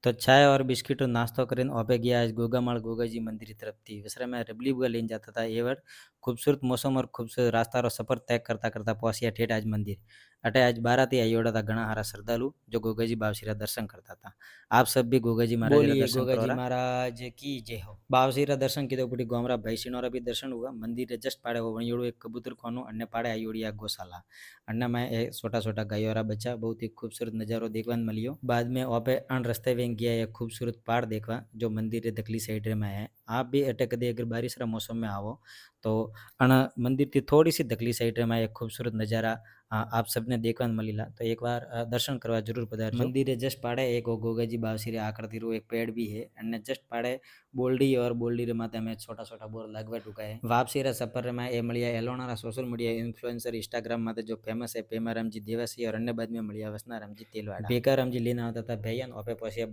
तो चाय और बिस्किट और नाश्तो करीने ओपे गया आज गोगामाल गोगाजी मंदिर तरफ थी वसरा में रबली बुआ लेन जाता था ये वर खूबसूरत मौसम और खूबसूरत रास्ता और सफर तय करता करता पहुंचिया ठेठ आज मंदिर अटे आज 12 आयोड़ा था घना हारा श्रद्धालु जो गोगाजी बावसीरा दर्शन करता था। आप सब भी गोगाजी महाराज रा बोलिए दर्शन गोगा करो जी रा। महाराज की जय हो। बावसीरा दर्शन कीधो पुटी गोमरा भैसिनोरा भी दर्शन हुआ मंदिर जस्ट पाड़े वो वणियोड़ो एक कबूतर खानो अन्य पाड़े आयोड़ी आ गौशाला अन्य में एक छोटा छोटा गायोरा बच्चा बहुत ही खूबसूरत नजारो देखवा मिलियो। बाद में ओपे अन रस्ते वें गया एक खूबसूरत पहाड़ देखवा जो मंदिर रे दखली साइड में है। आप भी अटे कदे अगर बारिश रा मौसम में आवो तो अन मंदिर की थोड़ी सी दखली साइड में एक खूबसूरत नजारा आप सबने देखवा मिलीला तो एक बार दर्शन करवा जरूर पधारजो। मंदिर रे जस्ट पाड़े एक गोगाजी बावसी रे आकृति रो एक पेड़ भी है अन्य जस्ट पाड़े बोल्डी और बोल्डी रे माथे में छोटा छोटा बोर लगवा टुका है। वापसी रे सफर में ए मळिया एलोना सोशल मीडिया इन्फ्लुएंसर इंस्टाग्राम माथे जो फेमस है पेमारामजी देवासी और अन्य बाद में मळिया वसनारामजी तेलवाड़ा बेकारामजी लेने आता था भैया ओपे पहुंचे